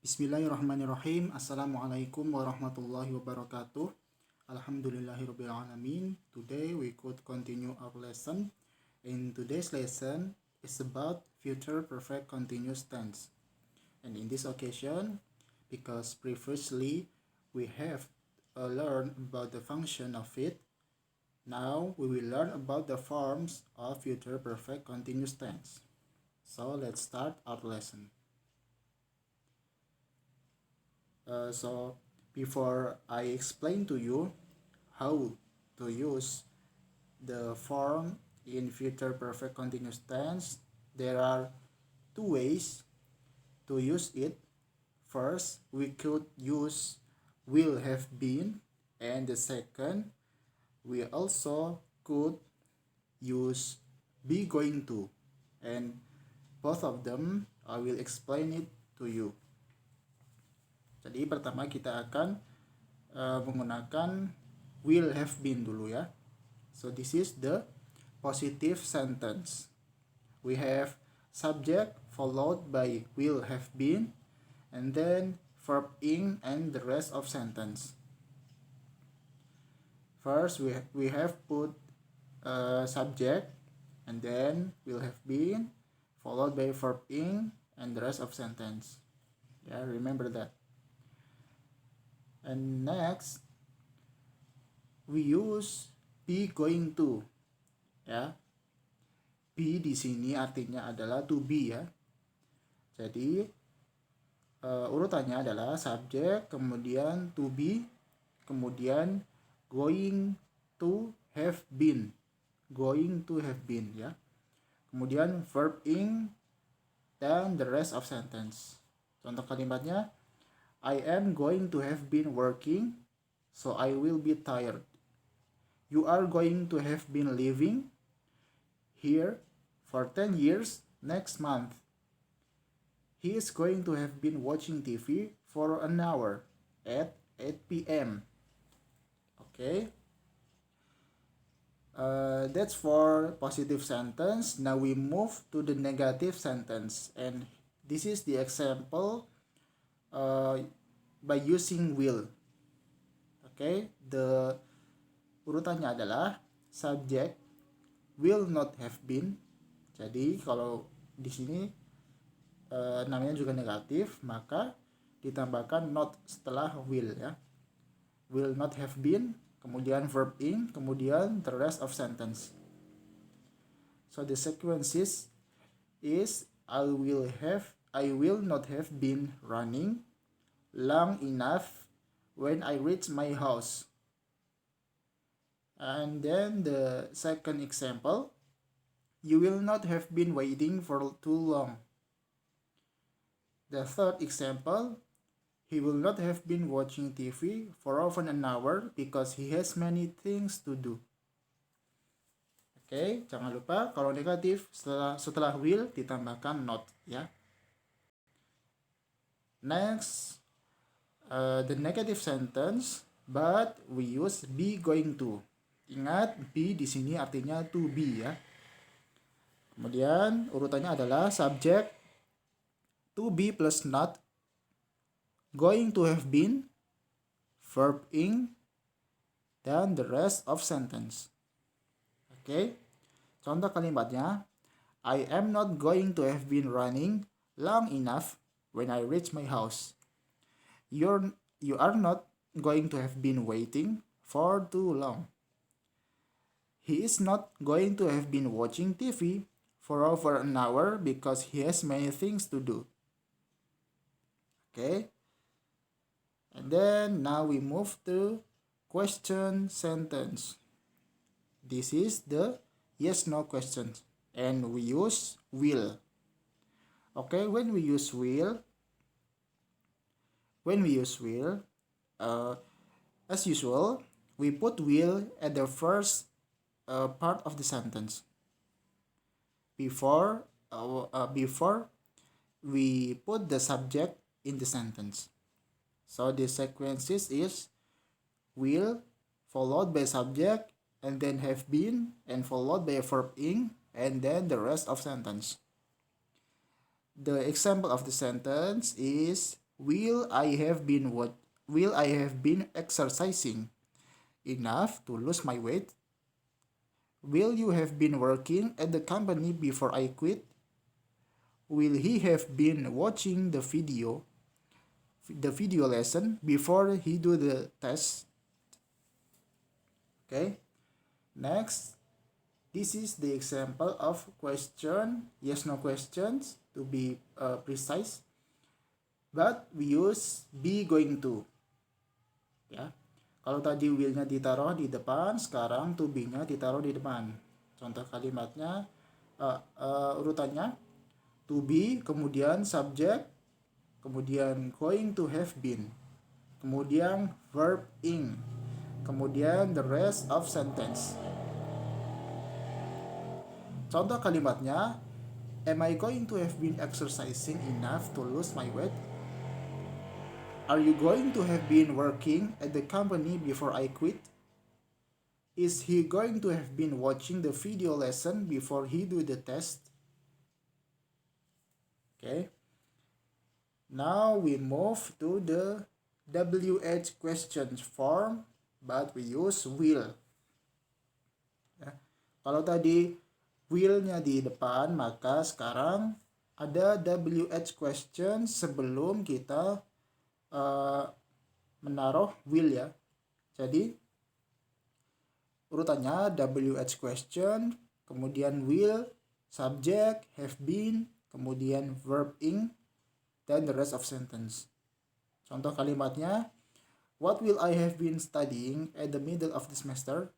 Bismillahirrahmanirrahim. Assalamualaikum warahmatullahi wabarakatuh. Alhamdulillahirabbil alamin. Today we could continue our lesson. In today's lesson is about future perfect continuous tense. And in this occasion, because previously we have learned about the function of it, now we will learn about the forms of future perfect continuous tense. So let's start our lesson. So before I explain to you how to use the form in future perfect continuous tense, there are two ways to use it. First, we could use will have been, and the second, we also could use be going to, and both of them I will explain it to you. Jadi pertama kita akan menggunakan will have been dulu ya. So this is the positive sentence. We have subject followed by will have been, and then verb ing and the rest of sentence. First we have put subject, and then will have been followed by verb ing and the rest of sentence. Yeah, remember that. And next, we use be going to. Ya, be di sini artinya adalah to be ya. Jadi urutannya adalah subject, kemudian to be, kemudian going to have been, ya. Kemudian verb ing dan the rest of sentence. Contoh kalimatnya, I am going to have been working, so I will be tired. You are going to have been living here for 10 years next month. He is going to have been watching TV for an hour at 8 p.m. Okay. That's for positive sentence. Now we move to the negative sentence, and this is the example by using will. Okay, the urutannya adalah subject will not have been. Jadi kalau di sini namanya juga negatif, maka ditambahkan not setelah will ya. Will not have been, kemudian verb ing, kemudian the rest of sentence. So the sequences is I will not have been running long enough when I reach my house. And then the second example, you will not have been waiting for too long. The third example, he will not have been watching TV for over an hour because he has many things to do. Oke, jangan lupa kalau negatif setelah will ditambahkan not ya. Next, the negative sentence, but we use be going to. Ingat, be di sini artinya to be ya. Kemudian urutannya adalah subject, to be plus not, going to have been, verb ing, dan the rest of sentence. Oke. Contoh kalimatnya, I am not going to have been running long enough when I reach my house. You are not going to have been waiting for too long. He is not going to have been watching TV for over an hour because he has many things to do. Okay? And then now we move to question sentence. This is the yes/no questions, and we use will. Okay, when we use will, as usual, we put will at the first part of the sentence before we put the subject in the sentence. So the sequences is will followed by subject, and then have been, and followed by a verb ing, and then the rest of sentence. The example of the sentence is Will I have been exercising enough to lose my weight? Will you have been working at the company before I quit? Will he have been watching the video lesson before he do the test? Okay. Next, this is the example of question, yes no questions to be precise. But we use be going to. Ya. Kalau tadi will-nya ditaruh di depan, sekarang to be-nya ditaruh di depan. Contoh kalimatnya, urutannya to be, kemudian subject, kemudian going to have been, kemudian verb ing, kemudian the rest of sentence. Contoh kalimatnya, am I going to have been exercising enough to lose my weight? Are you going to have been working at the company before I quit? Is he going to have been watching the video lesson before he do the test? Okay. Now we move to the WH questions form, but we use will. Ya. Kalau tadi will-nya di depan, maka sekarang ada WH question sebelum kita menaruh will ya. Jadi urutannya WH question, kemudian will, subject, have been, kemudian verb ing, dan the rest of sentence. Contoh kalimatnya, what will I have been studying at the middle of the semester?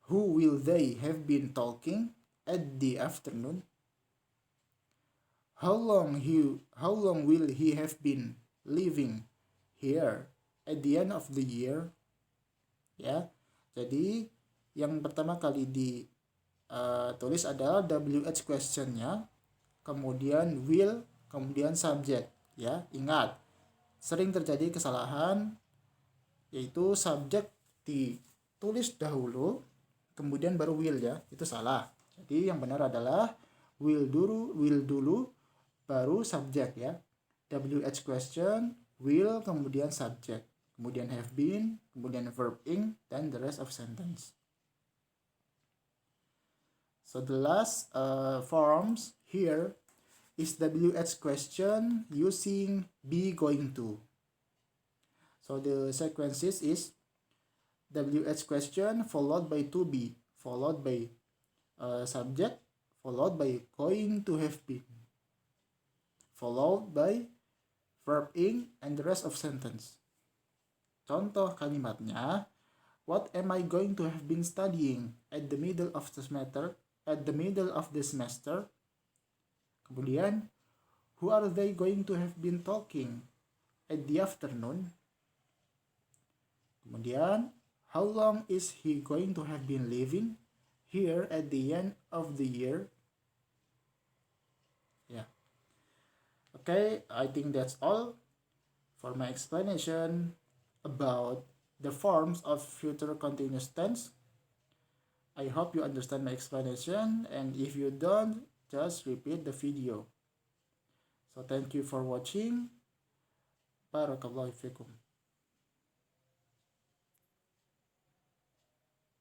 Who will they have been talking at the afternoon? How long will he have been living here at the end of the year? Ya, jadi yang pertama kali ditulis adalah WH question-nya, kemudian will, kemudian subject. Ya, ingat, sering terjadi kesalahan yaitu subject ditulis dahulu, kemudian baru will ya, itu salah. Jadi yang benar adalah will dulu baru subject ya. WH question, will, kemudian subject, kemudian have been, kemudian verb ing, dan the rest of sentence. So the last forms here is WH question using be going to. So the sequences is WH question followed by to be, followed by subject, followed by going to have been, followed by verb ing, and the rest of sentence. Contoh kalimatnya, what am I going to have been studying at the middle of the semester? Kemudian, who are they going to have been talking at the afternoon? Kemudian, how long is he going to have been living here at the end of the year? Yeah. Okay, I think that's all for my explanation about the forms of future continuous tense. I hope you understand my explanation, and if you don't, just repeat the video. So thank you for watching. Barakallahu fikum.